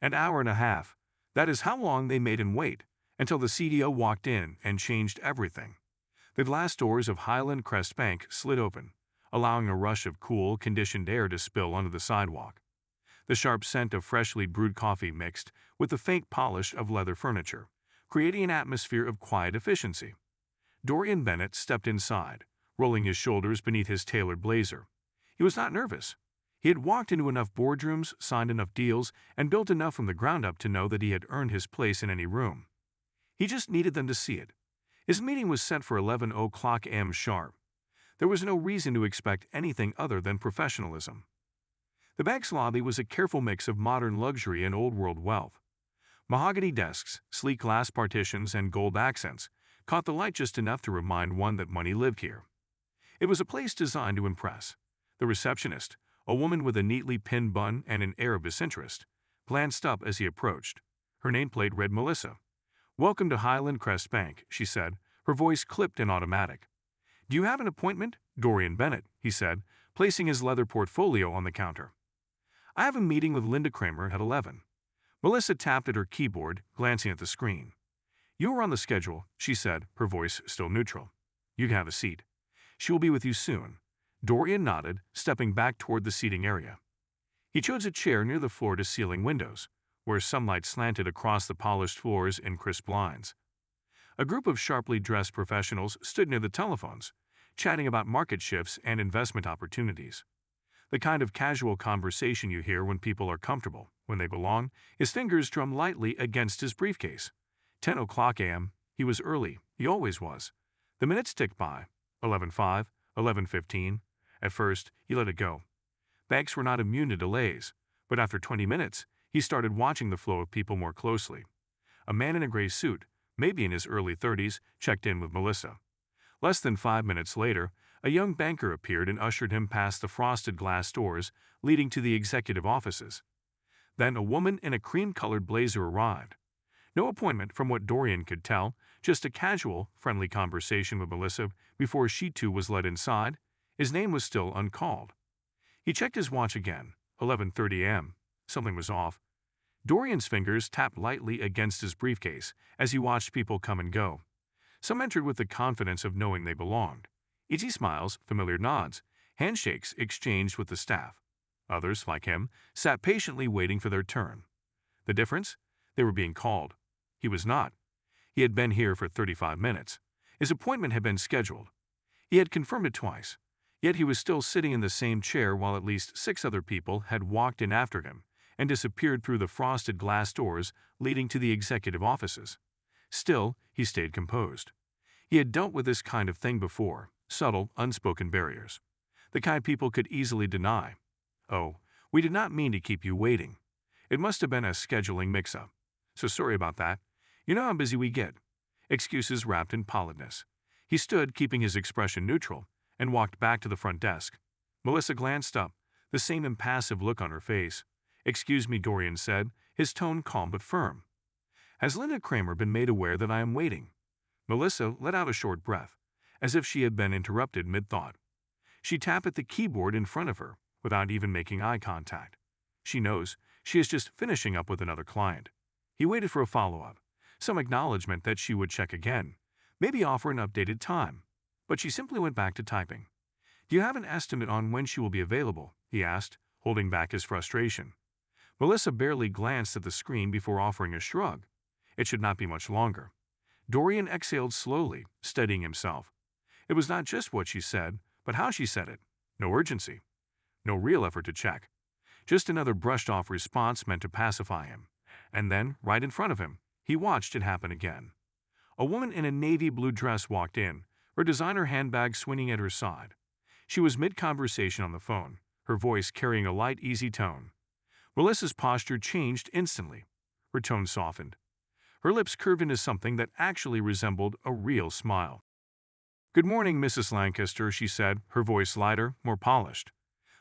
An hour and a half. That is how long they made him wait, until the CDO walked in and changed everything. The glass doors of Highland Crest Bank slid open, allowing a rush of cool, conditioned air to spill onto the sidewalk. The sharp scent of freshly brewed coffee mixed with the faint polish of leather furniture, creating an atmosphere of quiet efficiency. Dorian Bennett stepped inside, rolling his shoulders beneath his tailored blazer. He was not nervous. He had walked into enough boardrooms, signed enough deals, and built enough from the ground up to know that he had earned his place in any room. He just needed them to see it. His meeting was set for 11 o'clock a.m. sharp. There was no reason to expect anything other than professionalism. The bank's lobby was a careful mix of modern luxury and old-world wealth. Mahogany desks, sleek glass partitions, and gold accents caught the light just enough to remind one that money lived here. It was a place designed to impress. The receptionist, a woman with a neatly pinned bun and an air of disinterest, glanced up as he approached. Her nameplate read Melissa. "Welcome to Highland Crest Bank," she said, her voice clipped and automatic. "Do you have an appointment?" "Dorian Bennett," he said, placing his leather portfolio on the counter. "I have a meeting with Linda Kramer at 11. Melissa tapped at her keyboard, glancing at the screen. "You are on the schedule," she said, her voice still neutral. "You can have a seat. She will be with you soon." Dorian nodded, stepping back toward the seating area. He chose a chair near the floor-to-ceiling windows, where sunlight slanted across the polished floors in crisp blinds. A group of sharply dressed professionals stood near the telephones, chatting about market shifts and investment opportunities. The kind of casual conversation you hear when people are comfortable, when they belong. His fingers drummed lightly against his briefcase. 10 o'clock a.m. He was early. He always was. The minutes ticked by. 11:05, 11:15. At first, he let it go. Banks were not immune to delays, but after 20 minutes, he started watching the flow of people more closely. A man in a gray suit, maybe in his early 30s, checked in with Melissa. Less than 5 minutes later, a young banker appeared and ushered him past the frosted glass doors leading to the executive offices. Then a woman in a cream-colored blazer arrived. No appointment from what Dorian could tell, just a casual, friendly conversation with Melissa before she too was led inside. His name was still uncalled. He checked his watch again. 11:30 a.m. Something was off. Dorian's fingers tapped lightly against his briefcase as he watched people come and go. Some entered with the confidence of knowing they belonged. Easy smiles, familiar nods, handshakes exchanged with the staff. Others, like him, sat patiently waiting for their turn. The difference? They were being called. He was not. He had been here for 35 minutes. His appointment had been scheduled. He had confirmed it twice. Yet he was still sitting in the same chair while at least 6 other people had walked in after him and disappeared through the frosted glass doors leading to the executive offices. Still, he stayed composed. He had dealt with this kind of thing before, subtle, unspoken barriers. The kind people could easily deny. "Oh, we did not mean to keep you waiting. It must have been a scheduling mix-up. So sorry about that. You know how busy we get." Excuses wrapped in politeness. He stood, keeping his expression neutral, and walked back to the front desk. Melissa glanced up, the same impassive look on her face. "Excuse me," Dorian said, his tone calm but firm. "Has Linda Kramer been made aware that I am waiting?" Melissa let out a short breath, as if she had been interrupted mid-thought. She tapped at the keyboard in front of her, without even making eye contact. "She knows. She is just finishing up with another client." He waited for a follow-up, some acknowledgement that she would check again, maybe offer an updated time. But she simply went back to typing. "Do you have an estimate on when she will be available?" he asked, holding back his frustration. Melissa barely glanced at the screen before offering a shrug. It should not be much longer. Dorian exhaled slowly, steadying himself. It was not just what she said, but how she said it. No urgency. No real effort to check. Just another brushed-off response meant to pacify him. And then, right in front of him, he watched it happen again. A woman in a navy blue dress walked in, her designer handbag swinging at her side. She was mid-conversation on the phone, her voice carrying a light, easy tone. Melissa's posture changed instantly. Her tone softened. Her lips curved into something that actually resembled a real smile. "Good morning, Mrs. Lancaster," she said, her voice lighter, more polished.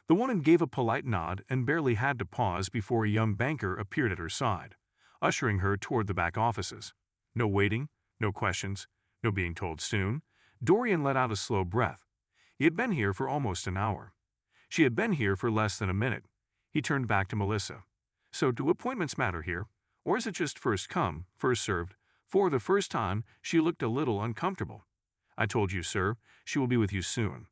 The woman gave a polite nod and barely had to pause before a young banker appeared at her side, ushering her toward the back offices. No waiting, no questions, no being told soon. Dorian let out a slow breath. He had been here for almost an hour. She had been here for less than a minute. He turned back to Melissa. So do appointments matter here? Or is it just first come, first served? For the first time, she looked a little uncomfortable. I told you, sir, she will be with you soon.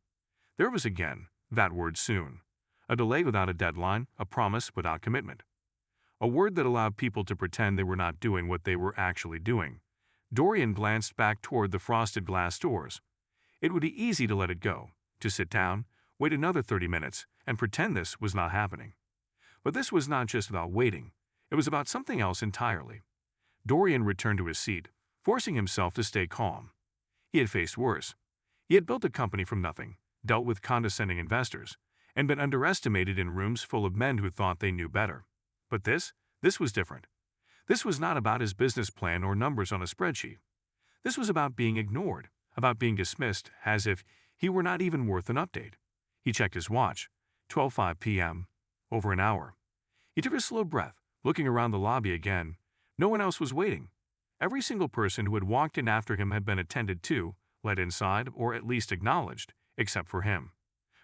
There was again that word soon. A delay without a deadline, a promise without commitment. A word that allowed people to pretend they were not doing what they were actually doing. Dorian glanced back toward the frosted glass doors. It would be easy to let it go, to sit down, wait another 30 minutes, and pretend this was not happening. But this was not just about waiting. It was about something else entirely. Dorian returned to his seat, forcing himself to stay calm. He had faced worse. He had built a company from nothing, dealt with condescending investors, and been underestimated in rooms full of men who thought they knew better. But this was different. This was not about his business plan or numbers on a spreadsheet. This was about being ignored, about being dismissed as if he were not even worth an update. He checked his watch. 12:05 p.m. Over an hour. He took a slow breath, looking around the lobby again. No one else was waiting. Every single person who had walked in after him had been attended to, led inside, or at least acknowledged, except for him.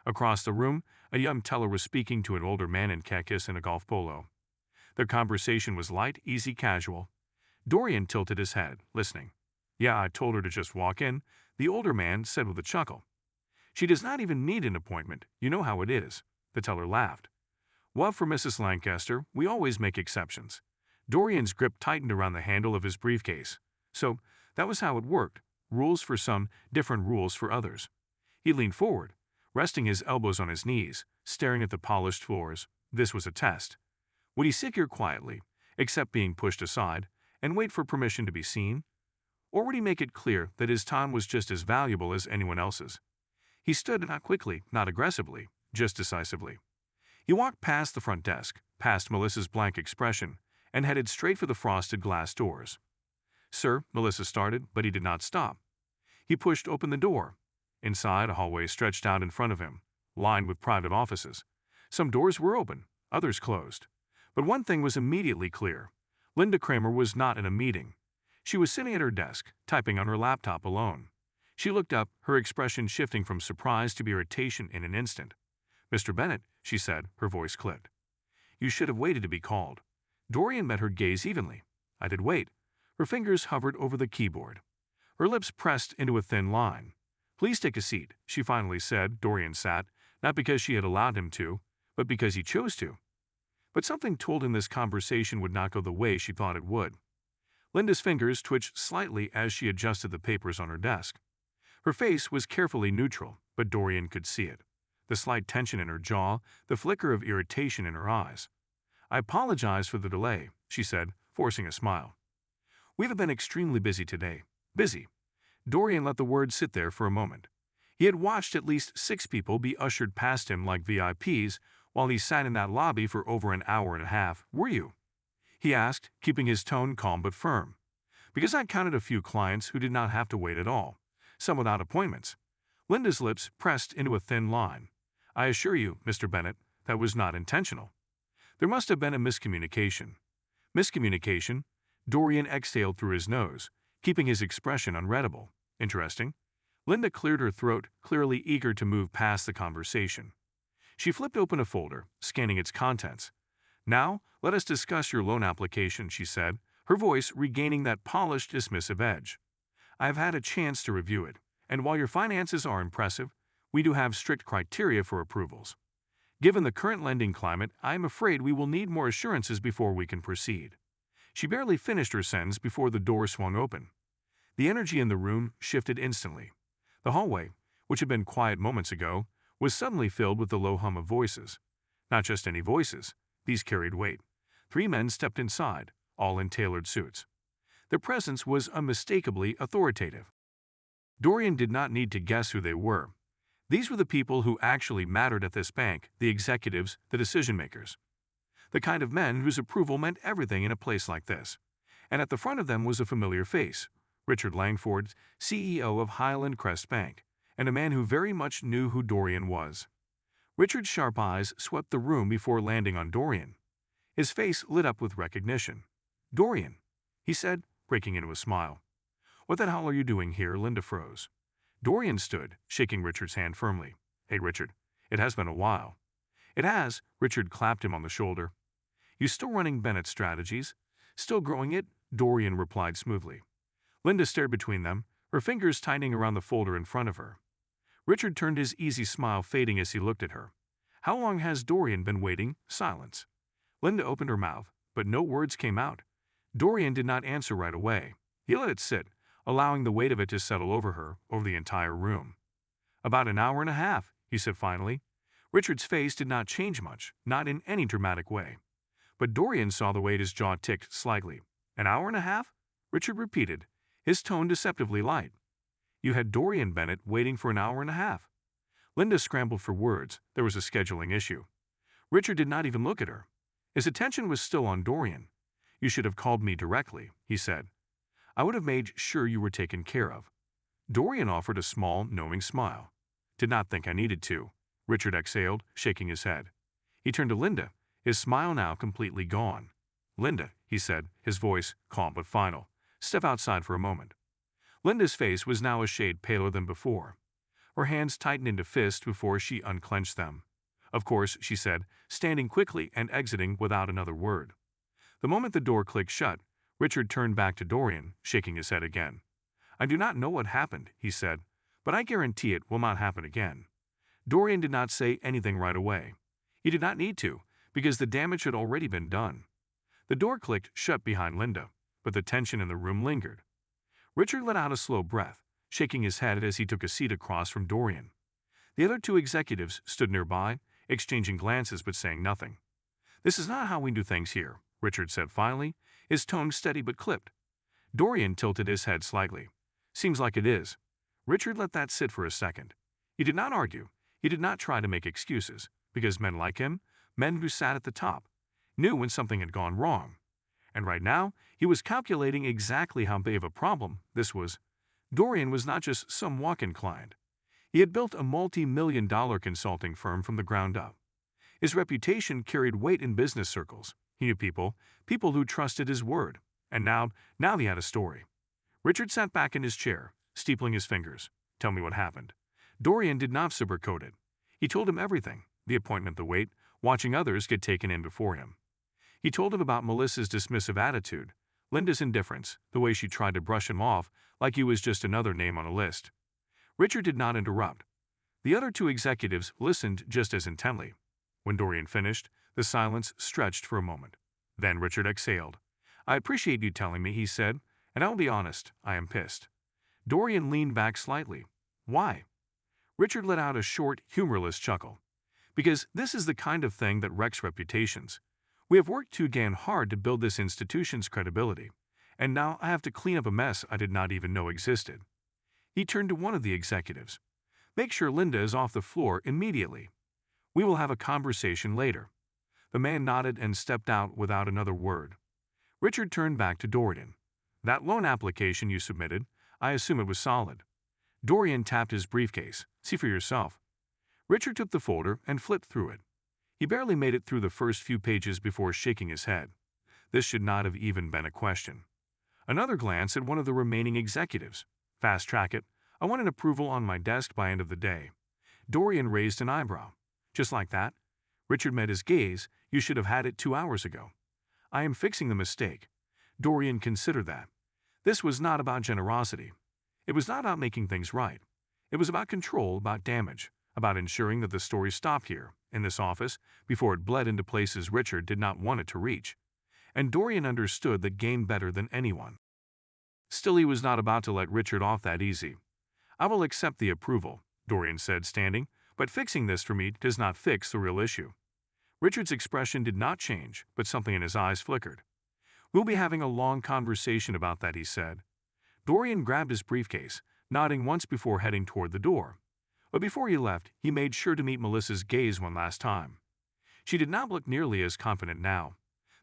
Across the room, a young teller was speaking to an older man in khakis and a golf polo. Their conversation was light, easy, casual. Dorian tilted his head, listening. "Yeah, I told her to just walk in," the older man said with a chuckle. "She does not even need an appointment. You know how it is." The teller laughed. "Well, for Mrs. Lancaster, we always make exceptions." Dorian's grip tightened around the handle of his briefcase. So, that was how it worked. Rules for some, different rules for others. He leaned forward, resting his elbows on his knees, staring at the polished floors. This was a test. Would he sit here quietly, accept being pushed aside, and wait for permission to be seen? Or would he make it clear that his time was just as valuable as anyone else's? He stood not quickly, not aggressively, just decisively. He walked past the front desk, past Melissa's blank expression, and headed straight for the frosted glass doors. "Sir," Melissa started, but he did not stop. He pushed open the door. Inside, a hallway stretched out in front of him, lined with private offices. Some doors were open, others closed. But one thing was immediately clear. Linda Kramer was not in a meeting. She was sitting at her desk, typing on her laptop alone. She looked up, her expression shifting from surprise to irritation in an instant. "Mr. Bennett," she said, her voice clipped. "You should have waited to be called." Dorian met her gaze evenly. "I did wait." Her fingers hovered over the keyboard. Her lips pressed into a thin line. "Please take a seat," she finally said. Dorian sat, not because she had allowed him to, but because he chose to. But something told him this conversation would not go the way she thought it would. Linda's fingers twitched slightly as she adjusted the papers on her desk. Her face was carefully neutral, but Dorian could see it. The slight tension in her jaw, the flicker of irritation in her eyes. "I apologize for the delay," she said, forcing a smile. "We've been extremely busy today." Busy. Dorian let the words sit there for a moment. He had watched at least 6 people be ushered past him like VIPs while he sat in that lobby for over an hour and a half. "Were you?" he asked, keeping his tone calm but firm. "Because I counted a few clients who did not have to wait at all, some without appointments." Linda's lips pressed into a thin line. "I assure you, Mr. Bennett, that was not intentional. There must have been a miscommunication." Miscommunication? Dorian exhaled through his nose, keeping his expression unreadable. "Interesting." Linda cleared her throat, clearly eager to move past the conversation. She flipped open a folder, scanning its contents. "Now, let us discuss your loan application," she said, her voice regaining that polished, dismissive edge. "I have had a chance to review it, and while your finances are impressive, we do have strict criteria for approvals. Given the current lending climate, I am afraid we will need more assurances before we can proceed." She barely finished her sentence before the door swung open. The energy in the room shifted instantly. The hallway, which had been quiet moments ago, was suddenly filled with the low hum of voices. Not just any voices. These carried weight. 3 men stepped inside, all in tailored suits. Their presence was unmistakably authoritative. Dorian did not need to guess who they were. These were the people who actually mattered at this bank, the executives, the decision-makers. The kind of men whose approval meant everything in a place like this. And at the front of them was a familiar face, Richard Langford, CEO of Highland Crest Bank, and a man who very much knew who Dorian was. Richard's sharp eyes swept the room before landing on Dorian. His face lit up with recognition. "Dorian," he said, breaking into a smile. "What the hell are you doing here?" Linda froze. Dorian stood, shaking Richard's hand firmly. "Hey, Richard, it has been a while." "It has," Richard clapped him on the shoulder. You still running Bennett Strategies? Still growing it? Dorian replied smoothly. Linda stared between them, her fingers tightening around the folder in front of her. Richard turned, his easy smile fading as he looked at her. How long has Dorian been waiting? Silence. Linda opened her mouth, but no words came out. Dorian did not answer right away. He let it sit, allowing the weight of it to settle over her, over the entire room. About an hour and a half, he said finally. Richard's face did not change much, not in any dramatic way. But Dorian saw the way his jaw ticked slightly. An hour and a half? Richard repeated, his tone deceptively light. You had Dorian Bennett waiting for an hour and a half. Linda scrambled for words. There was a scheduling issue. Richard did not even look at her. His attention was still on Dorian. You should have called me directly, he said. I would have made sure you were taken care of. Dorian offered a small, knowing smile. Did not think I needed to, Richard exhaled, shaking his head. He turned to Linda, his smile now completely gone. Linda, he said, his voice calm but final, step outside for a moment. Linda's face was now a shade paler than before. Her hands tightened into fists before she unclenched them. Of course, she said, standing quickly and exiting without another word. The moment the door clicked shut, Richard turned back to Dorian, shaking his head again. I do not know what happened, he said, but I guarantee it will not happen again. Dorian did not say anything right away. He did not need to, because the damage had already been done. The door clicked shut behind Linda, but the tension in the room lingered. Richard let out a slow breath, shaking his head as he took a seat across from Dorian. The other two executives stood nearby, exchanging glances but saying nothing. This is not how we do things here, Richard said finally, his tone steady but clipped. Dorian tilted his head slightly. Seems like it is. Richard let that sit for a second. He did not argue. He did not try to make excuses, because men like him, men who sat at the top, knew when something had gone wrong. And right now, he was calculating exactly how big of a problem this was. Dorian was not just some walk-in client. He had built a multi-million-dollar consulting firm from the ground up. His reputation carried weight in business circles. He knew people who trusted his word. And now he had a story. Richard sat back in his chair, steepling his fingers. Tell me what happened. Dorian did not sugarcoat it. He told him everything, the appointment, the wait, watching others get taken in before him. He told him about Melissa's dismissive attitude, Linda's indifference, the way she tried to brush him off like he was just another name on a list. Richard did not interrupt. The other two executives listened just as intently. When Dorian finished, the silence stretched for a moment. Then Richard exhaled. I appreciate you telling me, he said, and I'll be honest, I am pissed. Dorian leaned back slightly. Why? Richard let out a short, humorless chuckle. Because this is the kind of thing that wrecks reputations. We have worked too damn hard to build this institution's credibility, and now I have to clean up a mess I did not even know existed. He turned to one of the executives. Make sure Linda is off the floor immediately. We will have a conversation later. The man nodded and stepped out without another word. Richard turned back to Dorian. That loan application you submitted, I assume it was solid. Dorian tapped his briefcase. See for yourself. Richard took the folder and flipped through it. He barely made it through the first few pages before shaking his head. This should not have even been a question. Another glance at one of the remaining executives. Fast track it. I want an approval on my desk by end of the day. Dorian raised an eyebrow. Just like that? Richard met his gaze. You should have had it 2 hours ago. I am fixing the mistake. Dorian considered that. This was not about generosity. It was not about making things right. It was about control, about damage, about ensuring that the story stopped here, in this office, before it bled into places Richard did not want it to reach. And Dorian understood the game better than anyone. Still, he was not about to let Richard off that easy. I will accept the approval, Dorian said, standing, but fixing this for me does not fix the real issue. Richard's expression did not change, but something in his eyes flickered. We'll be having a long conversation about that, he said. Dorian grabbed his briefcase, nodding once before heading toward the door. But before he left, he made sure to meet Melissa's gaze one last time. She did not look nearly as confident now.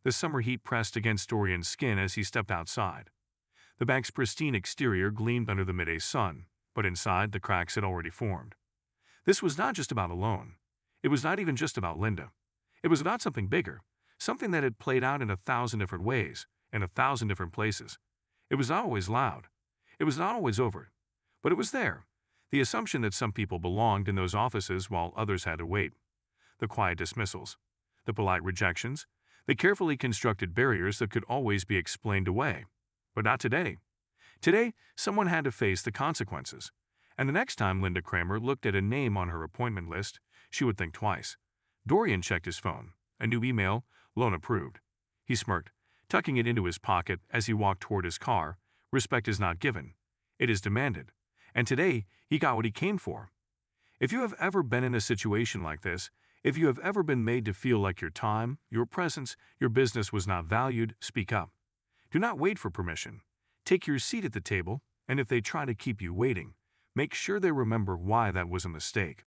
The summer heat pressed against Dorian's skin as he stepped outside. The bank's pristine exterior gleamed under the midday sun, but inside the cracks had already formed. This was not just about a loan. It was not even just about Linda. It was about something bigger, something that had played out in 1,000 different ways, in 1,000 different places. It was not always loud. It was not always overt. But it was there. The assumption that some people belonged in those offices while others had to wait. The quiet dismissals. The polite rejections. They carefully constructed barriers that could always be explained away. But not today. Today, someone had to face the consequences. And the next time Linda Kramer looked at a name on her appointment list, she would think twice. Dorian checked his phone. A new email, loan approved. He smirked, tucking it into his pocket as he walked toward his car. Respect is not given. It is demanded. And today, he got what he came for. If you have ever been in a situation like this, if you have ever been made to feel like your time, your presence, your business was not valued, speak up. Do not wait for permission. Take your seat at the table, and if they try to keep you waiting, make sure they remember why that was a mistake.